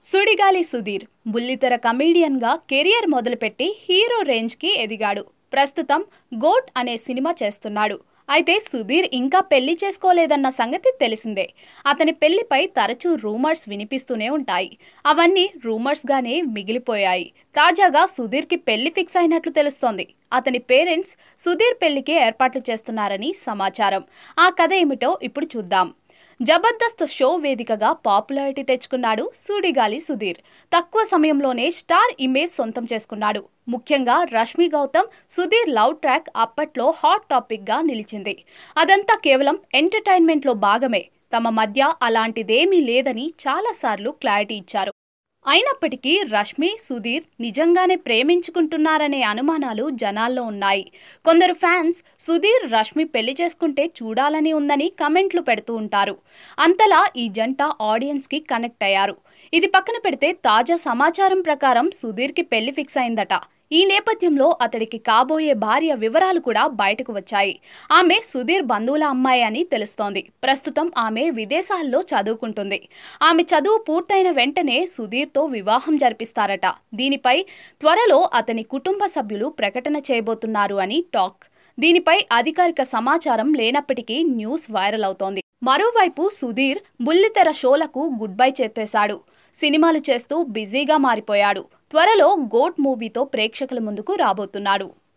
సుడిగాలి సుధీర్ బుల్లితెర కమెడియన్గా కెరియర్ మొదలుపెట్టి హీరో రేంజ్కి ఎదిగాడు. ప్రస్తుతం గోట్ అనే సినిమా చేస్తున్నాడు. అయితే సుధీర్ ఇంకా పెళ్లి చేసుకోలేదన్న సంగతి తెలిసిందే. అతని పెళ్లిపై తరచూ రూమర్స్ వినిపిస్తూనే ఉంటాయి. అవన్నీ రూమర్స్గానే మిగిలిపోయాయి. తాజాగా సుధీర్కి పెళ్లి ఫిక్స్ అయినట్లు తెలుస్తోంది. అతని పేరెంట్స్ సుధీర్ పెళ్లికి ఏర్పాట్లు చేస్తున్నారని సమాచారం. ఆ కథ ఏమిటో ఇప్పుడు చూద్దాం. జబర్దస్త్ షో వేదికగా పాపులారిటీ తెచ్చుకున్నాడు సుడిగాలి సుధీర్. తక్కువ సమయంలోనే స్టార్ ఇమేజ్ సొంతం చేసుకున్నాడు. ముఖ్యంగా రష్మి గౌతమ్ సుధీర్ లవ్ ట్రాక్ అప్పట్లో హాట్ టాపిక్ గా నిలిచింది. అదంతా కేవలం ఎంటర్టైన్మెంట్లో భాగమే. తమ మధ్య అలాంటిదేమీ లేదని చాలాసార్లు క్లారిటీ ఇచ్చారు. అయినప్పటికీ రష్మి సుధీర్ నిజంగానే ప్రేమించుకుంటున్నారనే అనుమానాలు జనాల్లో ఉన్నాయి. కొందరు ఫ్యాన్స్ సుధీర్ రష్మి పెళ్లి చేసుకుంటే చూడాలని ఉందని కమెంట్లు పెడుతూ ఉంటారు. అంతలా ఈ జంట ఆడియన్స్కి కనెక్ట్ అయ్యారు. ఇది పక్కన పెడితే తాజా సమాచారం ప్రకారం సుధీర్కి పెళ్లి ఫిక్స్ అయిందట. ఈ నేపథ్యంలో అతడికి కాబోయే భార్య వివరాలు కూడా బయటకు వచ్చాయి. ఆమె సుధీర్ బంధువుల అమ్మాయి అని తెలుస్తోంది. ప్రస్తుతం ఆమె విదేశాల్లో చదువుకుంటుంది. ఆమె చదువు పూర్తయిన వెంటనే సుధీర్తో వివాహం జరిపిస్తారట. దీనిపై త్వరలో అతని కుటుంబ సభ్యులు ప్రకటన చేయబోతున్నారు అని టాక్. దీనిపై అధికారిక సమాచారం లేనప్పటికీ న్యూస్ వైరల్ అవుతోంది. మరోవైపు సుధీర్ బుల్లితెర షోలకు గుడ్ బై చెప్పేశాడు. సినిమాలు చేస్తూ బిజీగా మారిపోయాడు. త్వరలో గోట్ మూవీతో ప్రేక్షకుల ముందుకు రాబోతున్నాడు.